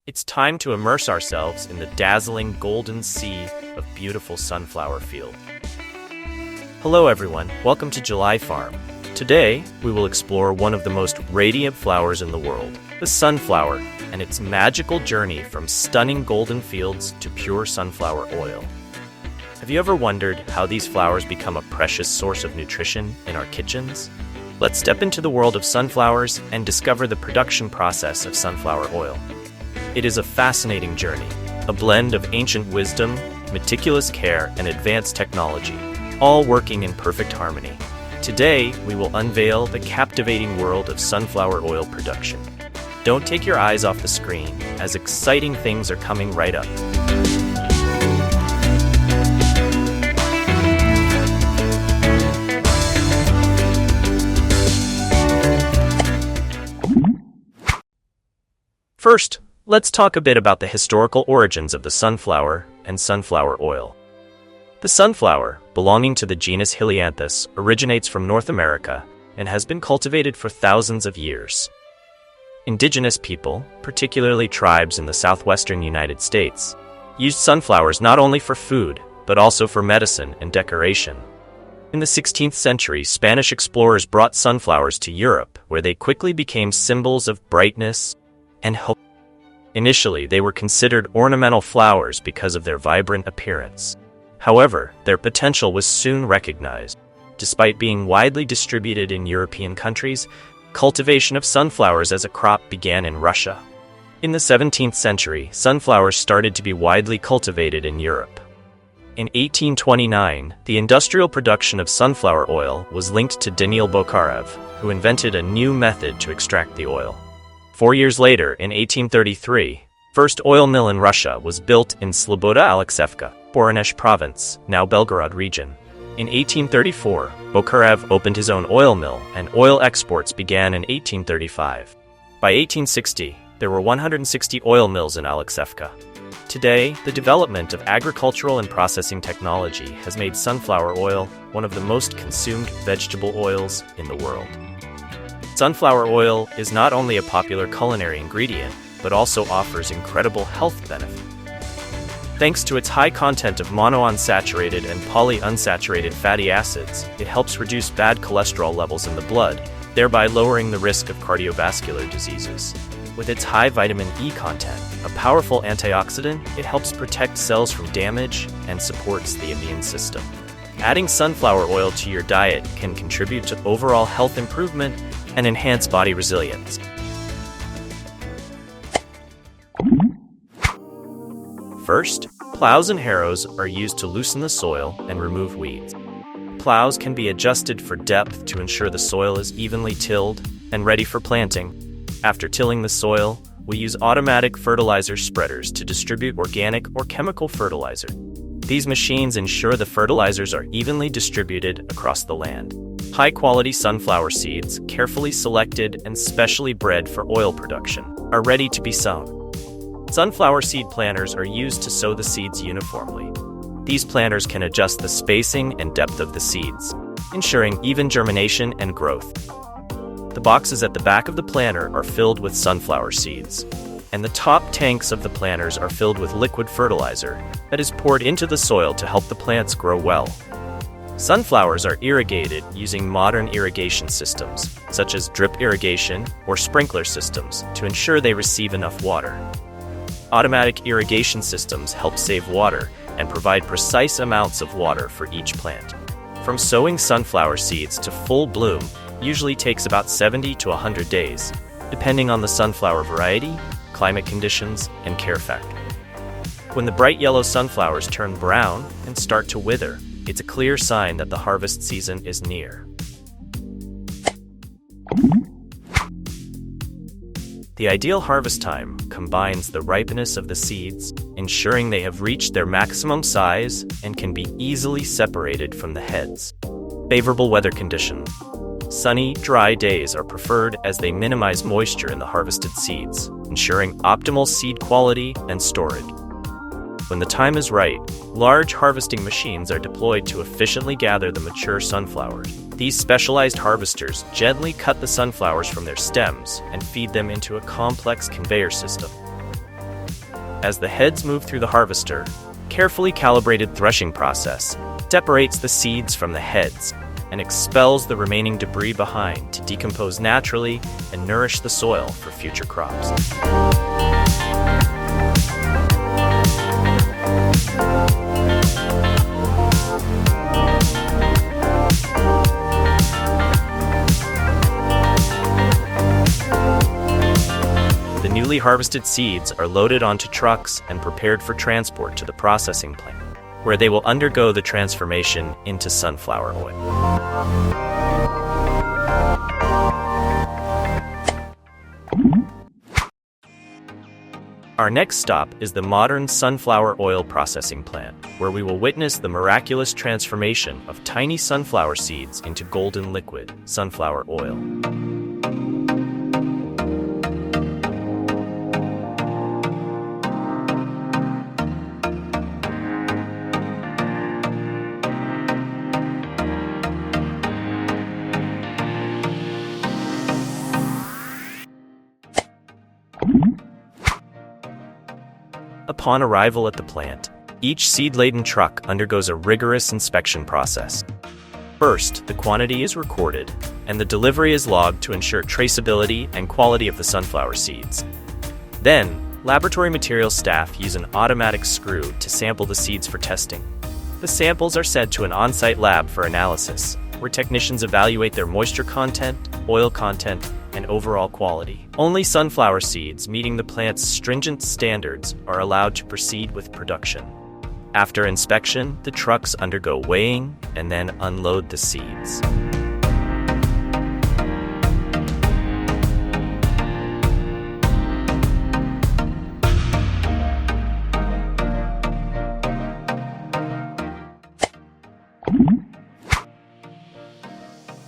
It's time to immerse ourselves in the dazzling golden sea of beautiful sunflower field. Hello everyone, welcome to July Farm. Today, we will explore one of the most radiant flowers in the world, the sunflower, and its magical journey from stunning golden fields to pure sunflower oil. Have you ever wondered how these flowers become a precious source of nutrition in our kitchens? Let's step into the world of sunflowers and discover the production process of sunflower oil. It is a fascinating journey, a blend of ancient wisdom, meticulous care, and advanced technology, all working in perfect harmony. Today, we will unveil the captivating world of sunflower oil production. Don't take your eyes off the screen, as exciting things are coming right up. First, let's talk a bit about the historical origins of the sunflower and sunflower oil. The sunflower, belonging to the genus Helianthus, originates from North America and has been cultivated for thousands of years. Indigenous people, particularly tribes in the southwestern United States, used sunflowers not only for food, but also for medicine and decoration. In the 16th century, Spanish explorers brought sunflowers to Europe, where they quickly became symbols of brightness and hope. Initially, they were considered ornamental flowers because of their vibrant appearance. However, their potential was soon recognized. Despite being widely distributed in European countries, cultivation of sunflowers as a crop began in Russia. In the 17th century, sunflowers started to be widely cultivated in Europe. In 1829, the industrial production of sunflower oil was linked to Daniil Bokharev, who invented a new method to extract the oil. 4 years later, in 1833, first oil mill in Russia was built in Sloboda Alexeyevka, Voronezh province, now Belgorod region. In 1834, Bokharev opened his own oil mill, and oil exports began in 1835. By 1860, there were 160 oil mills in Alexeyevka. Today, the development of agricultural and processing technology has made sunflower oil one of the most consumed vegetable oils in the world. Sunflower oil is not only a popular culinary ingredient, but also offers incredible health benefits. Thanks to its high content of monounsaturated and polyunsaturated fatty acids, it helps reduce bad cholesterol levels in the blood, thereby lowering the risk of cardiovascular diseases. With its high vitamin E content, a powerful antioxidant, it helps protect cells from damage and supports the immune system. Adding sunflower oil to your diet can contribute to overall health improvement and enhance body resilience. First, plows and harrows are used to loosen the soil and remove weeds. Plows can be adjusted for depth to ensure the soil is evenly tilled and ready for planting. After tilling the soil, we use automatic fertilizer spreaders to distribute organic or chemical fertilizer. These machines ensure the fertilizers are evenly distributed across the land. High-quality sunflower seeds, carefully selected and specially bred for oil production, are ready to be sown. Sunflower seed planters are used to sow the seeds uniformly. These planters can adjust the spacing and depth of the seeds, ensuring even germination and growth. The boxes at the back of the planter are filled with sunflower seeds, and the top tanks of the planters are filled with liquid fertilizer that is poured into the soil to help the plants grow well. Sunflowers are irrigated using modern irrigation systems, such as drip irrigation or sprinkler systems, to ensure they receive enough water. Automatic irrigation systems help save water and provide precise amounts of water for each plant. From sowing sunflower seeds to full bloom usually takes about 70 to 100 days, depending on the sunflower variety, climate conditions, and care factor. When the bright yellow sunflowers turn brown and start to wither, it's a clear sign that the harvest season is near. The ideal harvest time combines the ripeness of the seeds, ensuring they have reached their maximum size and can be easily separated from the heads. Favorable weather conditions. Sunny, dry days are preferred as they minimize moisture in the harvested seeds, ensuring optimal seed quality and storage. When the time is right, large harvesting machines are deployed to efficiently gather the mature sunflowers. These specialized harvesters gently cut the sunflowers from their stems and feed them into a complex conveyor system. As the heads move through the harvester, carefully calibrated threshing process separates the seeds from the heads and expels the remaining debris behind to decompose naturally and nourish the soil for future crops. The newly harvested seeds are loaded onto trucks and prepared for transport to the processing plant, where they will undergo the transformation into sunflower oil. Our next stop is the modern sunflower oil processing plant, where we will witness the miraculous transformation of tiny sunflower seeds into golden liquid sunflower oil. Upon arrival at the plant, each seed-laden truck undergoes a rigorous inspection process. First, the quantity is recorded, and the delivery is logged to ensure traceability and quality of the sunflower seeds. Then, laboratory materials staff use an automatic screw to sample the seeds for testing. The samples are sent to an on-site lab for analysis, where technicians evaluate their moisture content, oil content, and overall quality. Only sunflower seeds meeting the plant's stringent standards are allowed to proceed with production. After inspection, the trucks undergo weighing and then unload the seeds.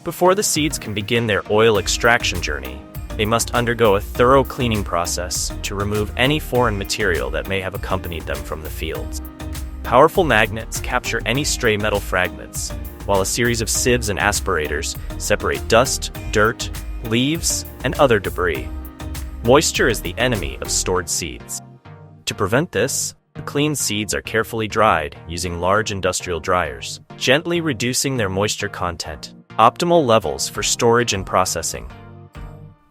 Before the seeds can begin their oil extraction journey, they must undergo a thorough cleaning process to remove any foreign material that may have accompanied them from the fields. Powerful magnets capture any stray metal fragments, while a series of sieves and aspirators separate dust, dirt, leaves, and other debris. Moisture is the enemy of stored seeds. To prevent this, the clean seeds are carefully dried using large industrial dryers, gently reducing their moisture content. Optimal levels for storage and processing.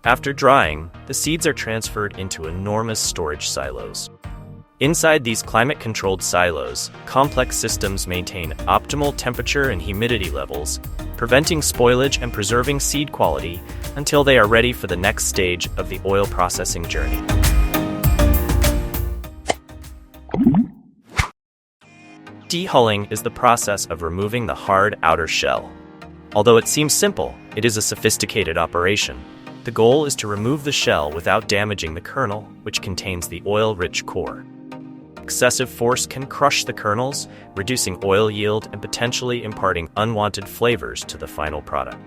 After drying, the seeds are transferred into enormous storage silos. Inside these climate-controlled silos, complex systems maintain optimal temperature and humidity levels, preventing spoilage and preserving seed quality until they are ready for the next stage of the oil processing journey. Dehulling is the process of removing the hard outer shell. Although it seems simple, it is a sophisticated operation. The goal is to remove the shell without damaging the kernel, which contains the oil-rich core. Excessive force can crush the kernels, reducing oil yield and potentially imparting unwanted flavors to the final product.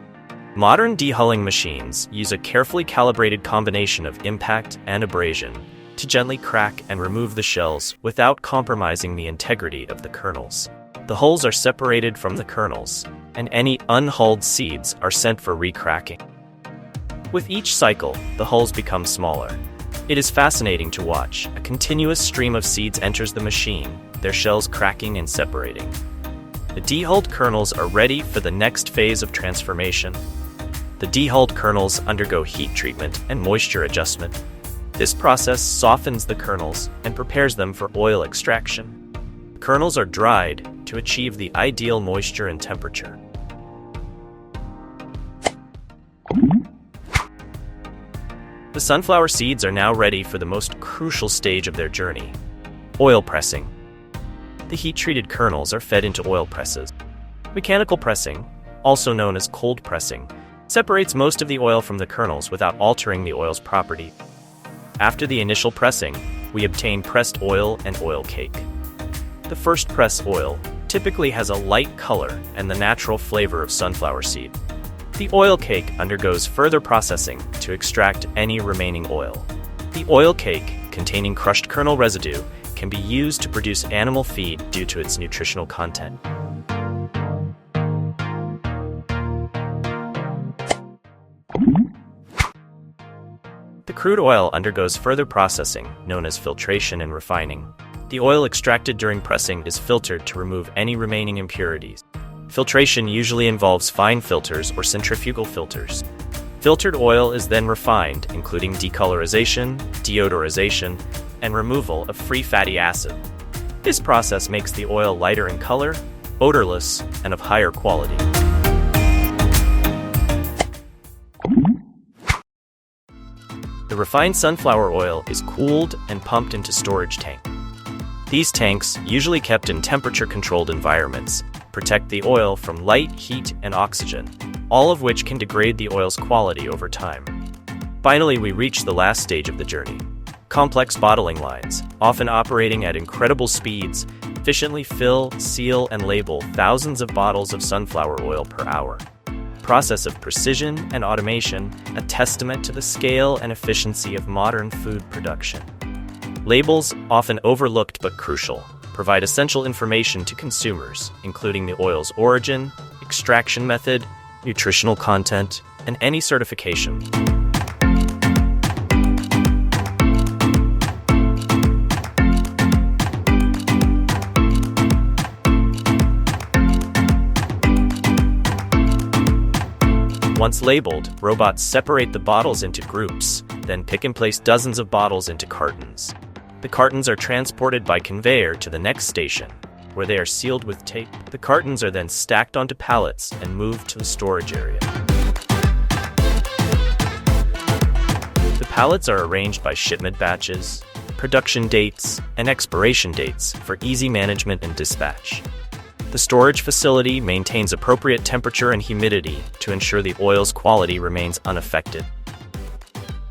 Modern dehulling machines use a carefully calibrated combination of impact and abrasion to gently crack and remove the shells without compromising the integrity of the kernels. The hulls are separated from the kernels, and any unhulled seeds are sent for re-cracking. With each cycle, the hulls become smaller. It is fascinating to watch. A continuous stream of seeds enters the machine, their shells cracking and separating. The dehulled kernels are ready for the next phase of transformation. The dehulled kernels undergo heat treatment and moisture adjustment. This process softens the kernels and prepares them for oil extraction. Kernels are dried to achieve the ideal moisture and temperature. The sunflower seeds are now ready for the most crucial stage of their journey, oil pressing. The heat-treated kernels are fed into oil presses. Mechanical pressing, also known as cold pressing, separates most of the oil from the kernels without altering the oil's property. After the initial pressing, we obtain pressed oil and oil cake. The first press oil typically has a light color and the natural flavor of sunflower seed. The oil cake undergoes further processing to extract any remaining oil. The oil cake, containing crushed kernel residue, can be used to produce animal feed due to its nutritional content. The Crude oil undergoes further processing, known as filtration and refining. The oil extracted during pressing is filtered to remove any remaining impurities. Filtration usually involves fine filters or centrifugal filters. Filtered oil is then refined, including decolorization, deodorization, and removal of free fatty acid. This process makes the oil lighter in color, odorless, and of higher quality. The refined sunflower oil is cooled and pumped into storage tanks. These tanks, usually kept in temperature-controlled environments, protect the oil from light, heat, and oxygen, all of which can degrade the oil's quality over time. Finally, we reach the last stage of the journey. Complex bottling lines, often operating at incredible speeds, efficiently fill, seal, and label thousands of bottles of sunflower oil per hour. Process of precision and automation, a testament to the scale and efficiency of modern food production. Labels, often overlooked but crucial, provide essential information to consumers, including the oil's origin, extraction method, nutritional content, and any certification. Once labeled, robots separate the bottles into groups, then pick and place dozens of bottles into cartons. The cartons are transported by conveyor to the next station, where they are sealed with tape. The cartons are then stacked onto pallets and moved to the storage area. The pallets are arranged by shipment batches, production dates, and expiration dates for easy management and dispatch. The storage facility maintains appropriate temperature and humidity to ensure the oil's quality remains unaffected.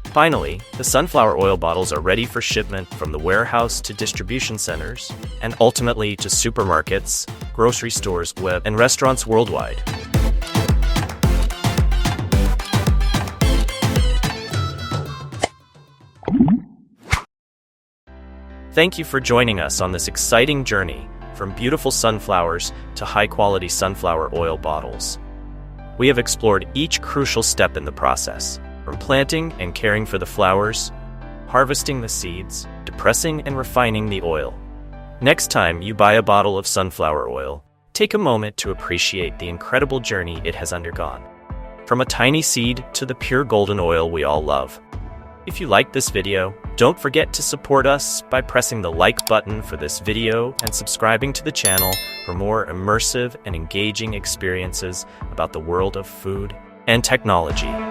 Finally, the sunflower oil bottles are ready for shipment from the warehouse to distribution centers, and ultimately to supermarkets, grocery stores, web, and restaurants worldwide. Thank you for joining us on this exciting journey from beautiful sunflowers to high-quality sunflower oil bottles. We have explored each crucial step in the process, from planting and caring for the flowers, harvesting the seeds, to pressing and refining the oil. Next time you buy a bottle of sunflower oil, take a moment to appreciate the incredible journey it has undergone. From a tiny seed to the pure golden oil we all love. If you liked this video, don't forget to support us by pressing the like button for this video and subscribing to the channel for more immersive and engaging experiences about the world of food and technology.